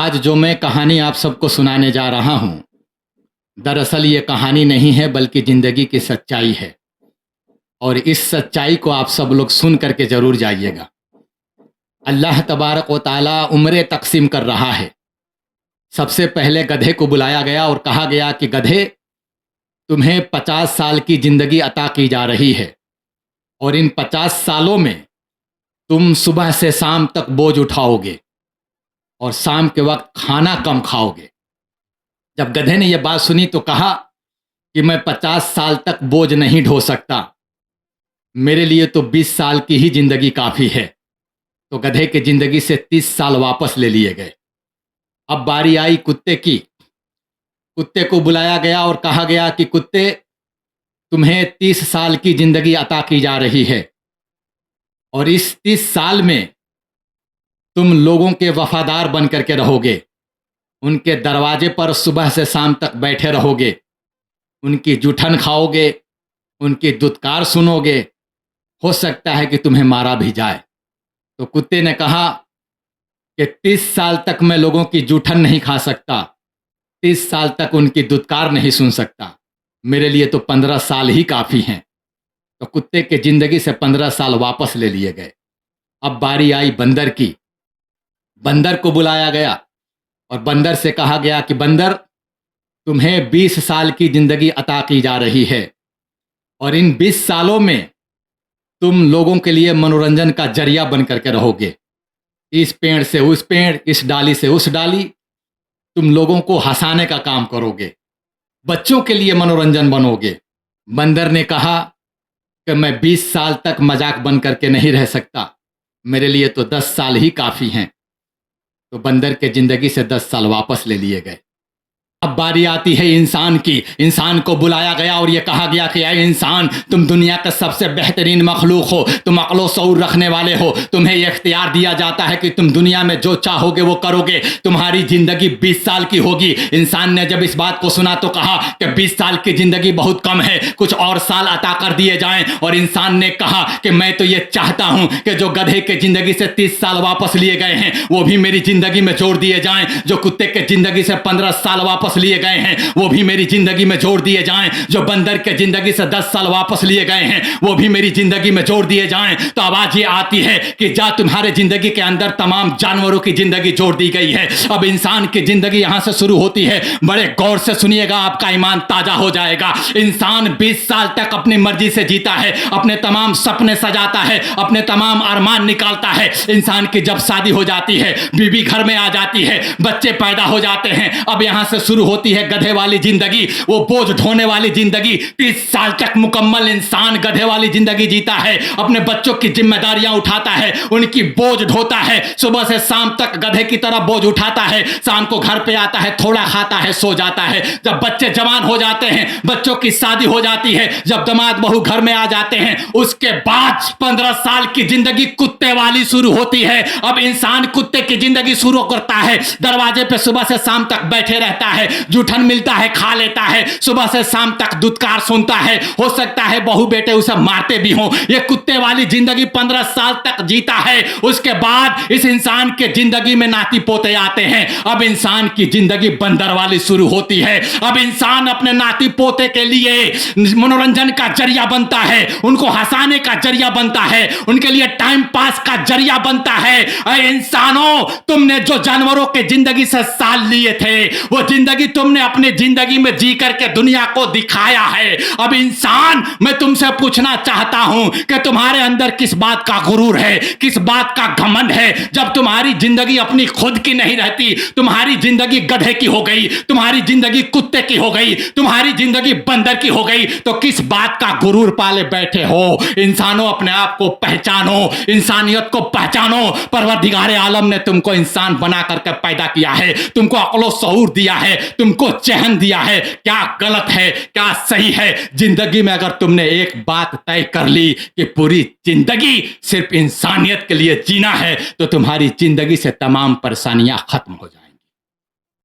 आज जो मैं कहानी आप सबको सुनाने जा रहा हूँ, दरअसल ये कहानी नहीं है बल्कि ज़िंदगी की सच्चाई है। और इस सच्चाई को आप सब लोग सुन करके ज़रूर जाइएगा। अल्लाह तबारक व ताला उम्रें तक़सीम कर रहा है। सबसे पहले गधे को बुलाया गया और कहा गया कि गधे, तुम्हें 50 साल की ज़िंदगी अता की जा रही है और इन 50 सालों में तुम सुबह से शाम तक बोझ उठाओगे और शाम के वक्त खाना कम खाओगे। जब गधे ने यह बात सुनी तो कहा कि मैं 50 साल तक बोझ नहीं ढो सकता, मेरे लिए तो 20 साल की ही ज़िंदगी काफ़ी है। तो गधे की ज़िंदगी से 30 साल वापस ले लिए गए। अब बारी आई कुत्ते की। कुत्ते को बुलाया गया और कहा गया कि कुत्ते, तुम्हें 30 साल की ज़िंदगी अता की जा रही है और इस 30 साल में तुम लोगों के वफादार बन करके रहोगे, उनके दरवाजे पर सुबह से शाम तक बैठे रहोगे, उनकी जूठन खाओगे, उनकी दुत्कार सुनोगे, हो सकता है कि तुम्हें मारा भी जाए। तो कुत्ते ने कहा कि 30 साल तक मैं लोगों की जूठन नहीं खा सकता, 30 साल तक उनकी दुत्कार नहीं सुन सकता, मेरे लिए तो 15 साल ही काफ़ी हैं। तो कुत्ते के ज़िंदगी से 15 साल वापस ले लिए गए। अब बारी आई बंदर की। बंदर को बुलाया गया और बंदर से कहा गया कि बंदर, तुम्हें 20 साल की ज़िंदगी अता की जा रही है और इन 20 सालों में तुम लोगों के लिए मनोरंजन का जरिया बन करके रहोगे। इस पेड़ से उस पेड़, इस डाली से उस डाली, तुम लोगों को हंसाने का काम करोगे, बच्चों के लिए मनोरंजन बनोगे। बंदर ने कहा कि मैं 20 साल तक मजाक बन करके नहीं रह सकता, मेरे लिए तो 10 साल ही काफ़ी हैं। तो बंदर के ज़िंदगी से 10 साल वापस ले लिए गए। अब बारी आती है इंसान की। इंसान को बुलाया गया और ये कहा गया कि ऐ इंसान, तुम दुनिया का सबसे बेहतरीन मखलूक हो, तुम अक्ल शऊर रखने वाले हो, तुम्हें यह इख्तियार दिया जाता है कि तुम दुनिया में जो चाहोगे वो करोगे, तुम्हारी ज़िंदगी 20 साल की होगी। इंसान ने जब इस बात को सुना तो कहा कि 20 साल की ज़िंदगी बहुत कम है, कुछ और साल अता कर दिए जाएं। और इंसान ने कहा कि मैं तो ये चाहता हूँ कि जो गधे के ज़िंदगी से 30 साल वापस लिए गए हैं वो भी मेरी ज़िंदगी में जोड़ दिए जाएं, जो कुत्ते के ज़िंदगी से 15 साल वापस लिए गए हैं वो भी मेरी जिंदगी में जोड़ दिए जाएं, जो बंदर के जिंदगी से 10 साल वापस लिए गए हैं वो भी मेरी जिंदगी में जोड़ दिए जाएं। तो आवाज ये आती है कि जा, तुम्हारे जिंदगी के अंदर तमाम जानवरों की जिंदगी जोड़ दी गई है, अब इंसान की जिंदगी यहां से शुरू होती है। बड़े गौर से सुनिएगा, आपका ईमान ताजा हो जाएगा। इंसान 20 साल तक अपनी मर्जी से जीता है, अपने तमाम सपने सजाता है, अपने तमाम अरमान निकालता है। इंसान की जब शादी हो जाती है, बीवी घर में आ जाती है, बच्चे पैदा हो जाते हैं, अब यहां से शुरू होती है गधे वाली जिंदगी, वो बोझ ढोने वाली जिंदगी। 30 साल तक मुकम्मल इंसान गधे वाली जिंदगी जीता है, अपने बच्चों की जिम्मेदारियां उठाता है, उनकी बोझ ढोता है, सुबह से शाम तक गधे की तरह बोझ उठाता है, शाम को घर पे आता है, थोड़ा खाता है, सो जाता है। जब बच्चे जवान हो जाते हैं, बच्चों की शादी हो जाती है, जब दामाद बहू घर में आ जाते हैं, उसके बाद 15 साल की जिंदगी कुत्ते वाली शुरू होती है। अब इंसान कुत्ते की जिंदगी शुरू करता है, दरवाजे पे सुबह से शाम तक बैठे रहता है, जूठन मिलता है खा लेता है, सुबह से शाम तक दुत्कार सुनता है, हो सकता है बहू बेटे उसे मारते भी हों। ये कुत्ते वाली जिंदगी 15 साल तक जीता है। उसके बाद इस इंसान के जिंदगी में नाती पोते आते हैं, अब इंसान की जिंदगी बंदर वाली शुरू होती है। अब इंसान अपने नाती पोते के लिए मनोरंजन का जरिया बनता है, उनको हंसाने का जरिया बनता है, उनके लिए टाइम पास का जरिया बनता है। अरे इंसानों, तुमने जो जानवरों के जिंदगी से साल लिए थे वो जिंदगी तुमने अपनी जिंदगी में जी करके दुनिया को दिखाया है। अब इंसान, मैं तुमसे पूछना चाहता हूं कि तुम्हारे अंदर किस बात का गुरूर है, किस बात का घमंड है? जब तुम्हारी जिंदगी अपनी खुद की नहीं रहती, तुम्हारी जिंदगी गधे की हो गई, तुम्हारी जिंदगी कुत्ते की हो गई, तुम्हारी जिंदगी बंदर की हो गई, तो किस बात का गुरूर पाले बैठे हो? इंसानों, अपने आप को पहचानो, इंसानियत को पहचानो। परवरदिगार आलम ने तुमको इंसान बना करके पैदा किया है, तुमको अक्ल शऊर दिया है, तुमको चहन दिया है। क्या गलत है, क्या सही है? जिंदगी में अगर तुमने एक बात तय कर ली कि पूरी जिंदगी सिर्फ इंसानियत के लिए जीना है, तो तुम्हारी जिंदगी से तमाम परेशानियां खत्म हो जाएं।